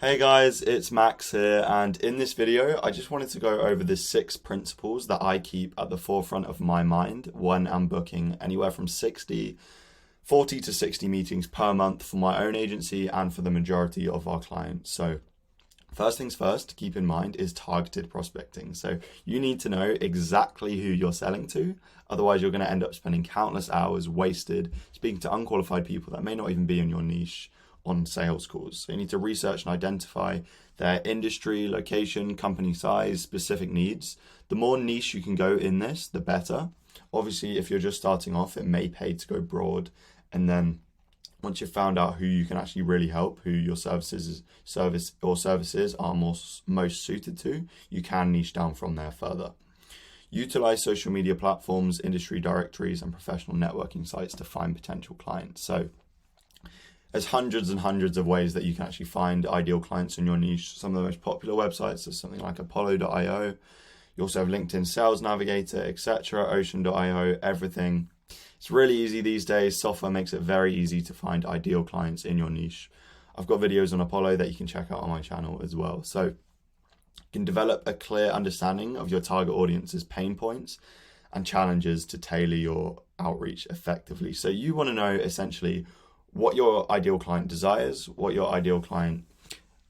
Hey guys, it's Max here, and in this video, I just wanted to go over the 6 principles that I keep at the forefront of my mind when I'm booking anywhere from 40 to 60 meetings per month for my own agency and for the majority of our clients. So first things first to keep in mind is targeted prospecting. So you need to know exactly who you're selling to. Otherwise, you're going to end up spending countless hours wasted speaking to unqualified people that may not even be in your niche on sales calls. So you need to research and identify their industry, location, company size, specific needs. The more niche you can go in this, the better. Obviously, if you're just starting off, it may pay to go broad. And then once you've found out who you can actually really help, who your services are most suited to, you can niche down from there further. Utilize social media platforms, industry directories, and professional networking sites to find potential clients. So there's hundreds and hundreds of ways that you can actually find ideal clients in your niche. Some of the most popular websites are something like Apollo.io. You also have LinkedIn Sales Navigator, etc., Ocean.io, everything. It's really easy these days. Software makes it very easy to find ideal clients in your niche. I've got videos on Apollo that you can check out on my channel as well. So you can develop a clear understanding of your target audience's pain points and challenges to tailor your outreach effectively. So you want to know essentially what your ideal client desires, what your ideal client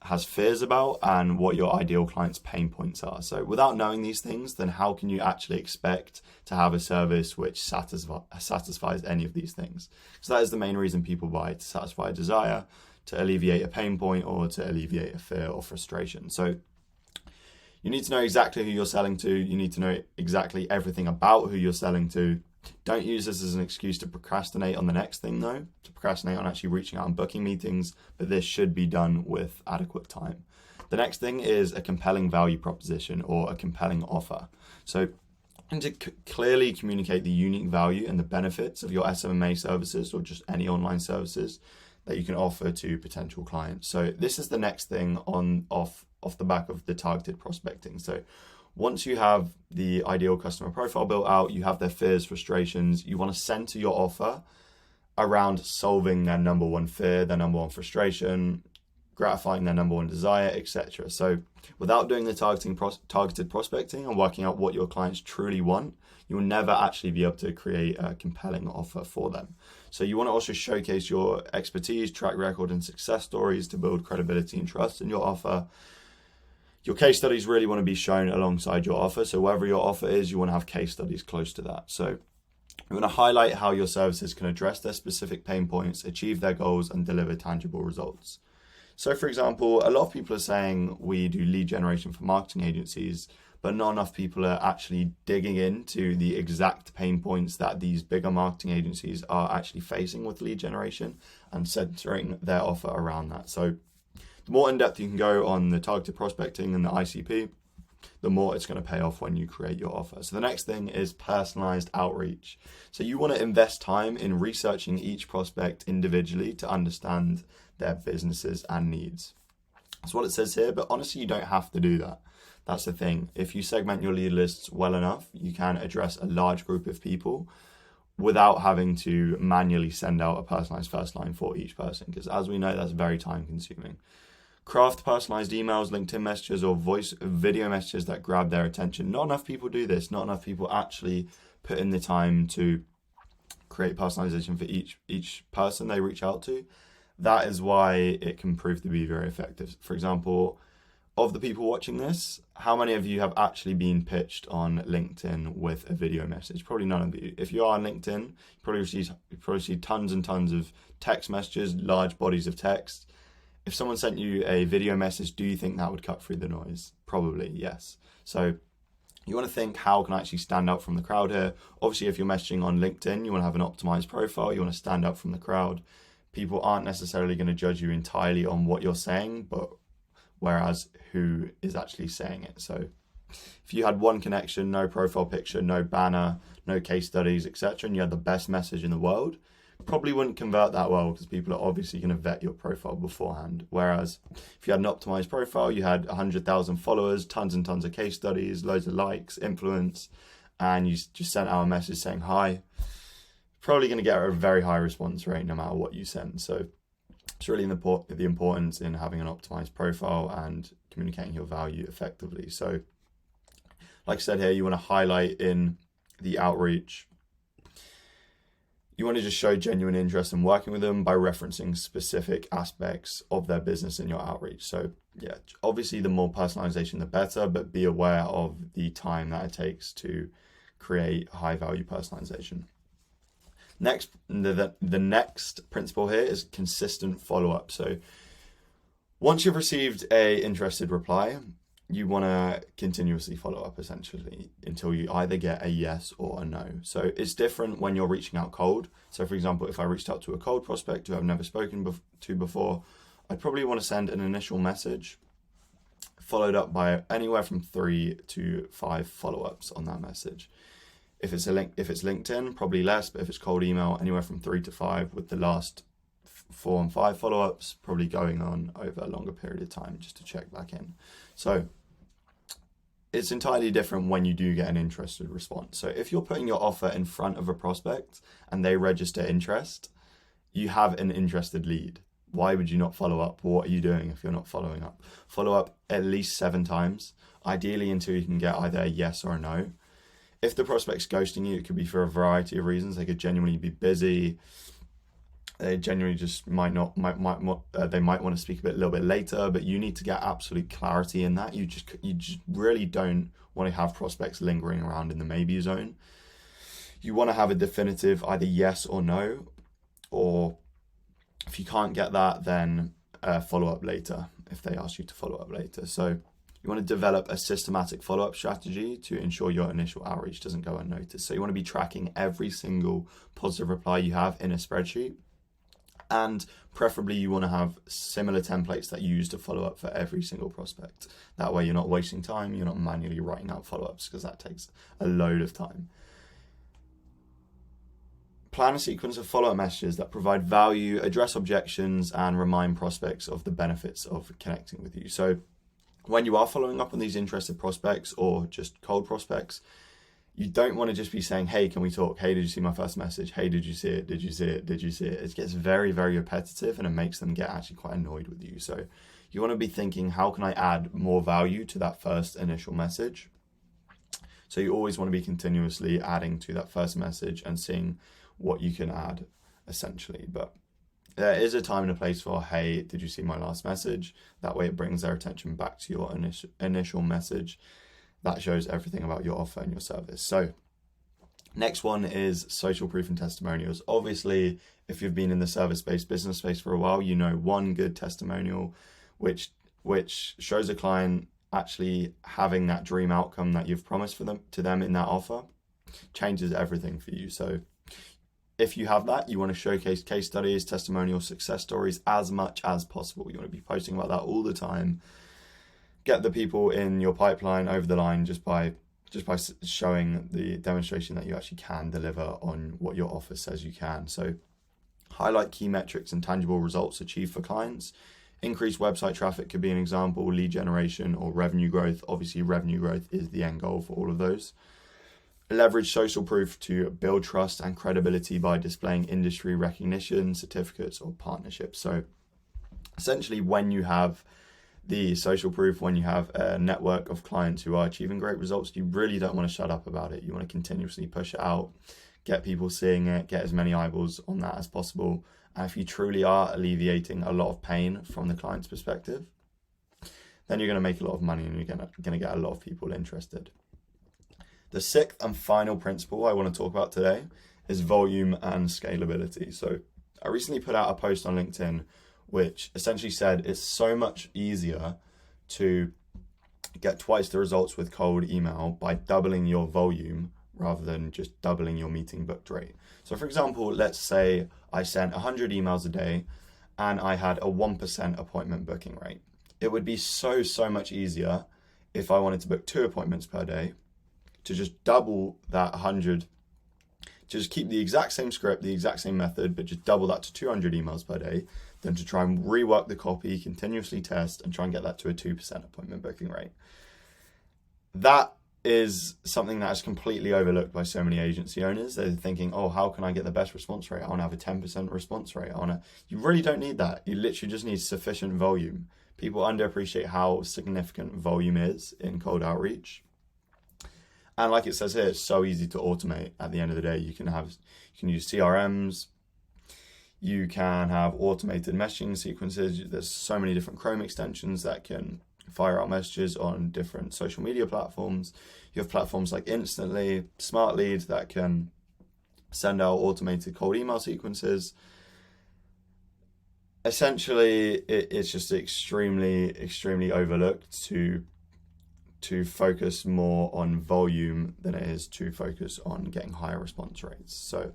has fears about, and what your ideal client's pain points are. So without knowing these things, then how can you actually expect to have a service which satisfies any of these things? So that is the main reason people buy, to satisfy a desire, to alleviate a pain point, or to alleviate a fear or frustration. So you need to know exactly who you're selling to. You need to know exactly everything about who you're selling to. Don't use this as an excuse to procrastinate on the next thing though, to procrastinate on actually reaching out and booking meetings, but this should be done with adequate time. The next thing is a compelling value proposition or a compelling offer. So to clearly communicate the unique value and the benefits of your SMMA services or just any online services that you can offer to potential clients. So this is the next thing off the back of the targeted prospecting. So once you have the ideal customer profile built out, you have their fears, frustrations, you want to center your offer around solving their number one fear, their number one frustration, gratifying their number one desire, etc. So without doing the targeted prospecting and working out what your clients truly want, you will never actually be able to create a compelling offer for them. So you want to also showcase your expertise, track record, and success stories to build credibility and trust in your offer. Your case studies really want to be shown alongside your offer. So wherever your offer is, you want to have case studies close to that. So you want to highlight how your services can address their specific pain points, achieve their goals, and deliver tangible results. So for example, a lot of people are saying we do lead generation for marketing agencies, but not enough people are actually digging into the exact pain points that these bigger marketing agencies are actually facing with lead generation and centering their offer around that. So the more in-depth you can go on the targeted prospecting and the ICP, the more it's going to pay off when you create your offer. So the next thing is personalized outreach. So you want to invest time in researching each prospect individually to understand their businesses and needs. That's what it says here, but honestly, you don't have to do that. That's the thing. If you segment your lead lists well enough, you can address a large group of people without having to manually send out a personalized first line for each person, because as we know, that's very time consuming. Craft personalized emails, LinkedIn messages, or video messages that grab their attention. Not enough people do this. Not enough people actually put in the time to create personalization for each person they reach out to. That is why it can prove to be very effective. For example, of the people watching this, how many of you have actually been pitched on LinkedIn with a video message? Probably none of you. If you are on LinkedIn, you probably see tons and tons of text messages, large bodies of text. If someone sent you a video message, do you think that would cut through the noise? Probably, yes. So you want to think, how can I actually stand out from the crowd here? Obviously, if you're messaging on LinkedIn, you want to have an optimized profile. You want to stand out from the crowd. People aren't necessarily going to judge you entirely on what you're saying, but whereas who is actually saying it. So if you had one connection, no profile picture, no banner, no case studies, etc., and you had the best message in the world, probably wouldn't convert that well because people are obviously going to vet your profile beforehand. Whereas if you had an optimized profile, you had 100,000 followers, tons and tons of case studies, loads of likes, influence, and you just sent out a message saying hi, probably going to get a very high response rate no matter what you send. So It's really the importance in having an optimized profile and communicating your value effectively. So like I said here, you want to highlight in the outreach. You want to just show genuine interest in working with them by referencing specific aspects of their business in your outreach. So yeah, obviously the more personalization, the better, but be aware of the time that it takes to create high value personalization. Next, the next principle here is consistent follow-up. So once you've received a interested reply, you want to continuously follow up essentially until you either get a yes or a no. So it's different when you're reaching out cold. So for example, if I reached out to a cold prospect who I've never spoken to before, I'd probably want to send an initial message followed up by anywhere from 3 to 5 follow-ups on that message. If it's LinkedIn, probably less, but if it's cold email, anywhere from 3 to 5, with the last 4 and 5 follow-ups probably going on over a longer period of time just to check back in. So it's entirely different when you do get an interested response. So if you're putting your offer in front of a prospect and they register interest, you have an interested lead. Why would you not follow up? What are you doing if you're not following up? Follow up at least 7 times, ideally until you can get either a yes or a no. If the prospect's ghosting you, it could be for a variety of reasons. They could genuinely be busy. They genuinely just they might want to speak a little bit later, but you need to get absolute clarity in that. You just really don't want to have prospects lingering around in the maybe zone. You want to have a definitive either yes or no, or if you can't get that, then follow up later if they ask you to follow up later. So you want to develop a systematic follow-up strategy to ensure your initial outreach doesn't go unnoticed. So you want to be tracking every single positive reply you have in a spreadsheet. And preferably you want to have similar templates that you use to follow up for every single prospect. That way you're not wasting time, you're not manually writing out follow-ups because that takes a load of time. Plan a sequence of follow-up messages that provide value, address objections, and remind prospects of the benefits of connecting with you. So when you are following up on these interested prospects or just cold prospects, you don't want to just be saying, hey, can we talk? Hey, did you see my first message? Hey, did you see it? Did you see it? Did you see it? It gets very, very repetitive and it makes them get actually quite annoyed with you. So you want to be thinking, how can I add more value to that first initial message? So you always want to be continuously adding to that first message and seeing what you can add essentially. But there is a time and a place for, hey, did you see my last message? That way it brings their attention back to your initial message. That shows everything about your offer and your service. So next one is social proof and testimonials. Obviously, if you've been in the service-based business space for a while, you know one good testimonial, which shows a client actually having that dream outcome that you've promised to them in that offer, changes everything for you. So if you have that, you want to showcase case studies, testimonials, success stories as much as possible. You want to be posting about that all the time. Get the people in your pipeline over the line just by showing the demonstration that you actually can deliver on what your offer says you can. So highlight key metrics and tangible results achieved for clients. Increased website traffic could be an example, lead generation or revenue growth. Obviously, revenue growth is the end goal for all of those. Leverage social proof to build trust and credibility by displaying industry recognition, certificates, or partnerships. So essentially, when you have the social proof, when you have a network of clients who are achieving great results, you really don't want to shut up about it. You want to continuously push it out, get people seeing it, get as many eyeballs on that as possible. And if you truly are alleviating a lot of pain from the client's perspective, then you're going to make a lot of money and you're going to get a lot of people interested. The sixth and final principle I want to talk about today is volume and scalability. So I recently put out a post on LinkedIn which essentially said it's so much easier to get twice the results with cold email by doubling your volume rather than just doubling your meeting booked rate. So for example, let's say I sent 100 emails a day and I had a 1% appointment booking rate. It would be so much easier if I wanted to book 2 appointments per day to just double that 100, just keep the exact same script, the exact same method, but just double that to 200 emails per day, than to try and rework the copy, continuously test, and try and get that to a 2% appointment booking rate. That is something that is completely overlooked by so many agency owners. They're thinking, oh, how can I get the best response rate? I want to have a 10% response rate. You really don't need that. You literally just need sufficient volume. People underappreciate how significant volume is in cold outreach. And like it says here, it's so easy to automate. At the end of the day, you can use CRMs, you can have automated messaging sequences. There's so many different Chrome extensions that can fire out messages on different social media platforms. You have platforms like Instantly, Smart Lead that can send out automated cold email sequences. Essentially, it's just extremely overlooked to focus more on volume than it is to focus on getting higher response rates. So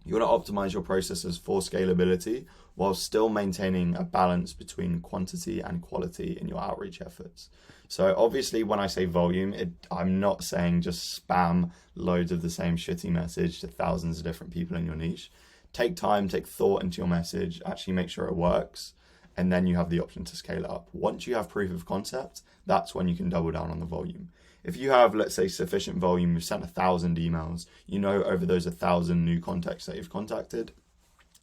you want to optimize your processes for scalability while still maintaining a balance between quantity and quality in your outreach efforts. So obviously when I say volume, I'm not saying just spam loads of the same shitty message to thousands of different people in your niche. Take time, take thought into your message, actually make sure it works, and then you have the option to scale it up. Once you have proof of concept, that's when you can double down on the volume. If you have, let's say, sufficient volume, you've sent 1,000 emails, you know over those 1,000 new contacts that you've contacted,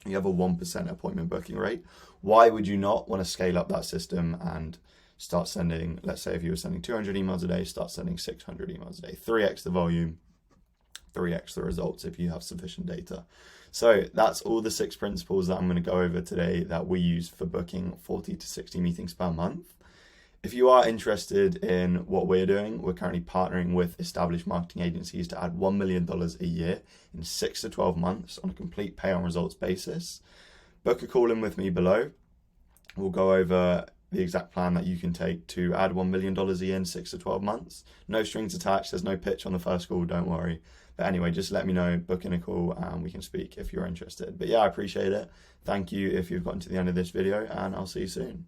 you have a 1% appointment booking rate. Why would you not want to scale up that system and start sending, let's say if you were sending 200 emails a day, start sending 600 emails a day, 3x the volume, 3x the results if you have sufficient data. So that's all the 6 principles that I'm going to go over today that we use for booking 40 to 60 meetings per month. If you are interested in what we're doing, we're currently partnering with established marketing agencies to add $1 million a year in 6 to 12 months on a complete pay on results basis. Book a call in with me below. We'll go over the exact plan that you can take to add $1 million a year in 6 to 12 months. No strings attached. There's no pitch on the first call. Don't worry. But anyway, just let me know, book in a call, and we can speak if you're interested. But yeah, I appreciate it. Thank you if you've gotten to the end of this video, and I'll see you soon.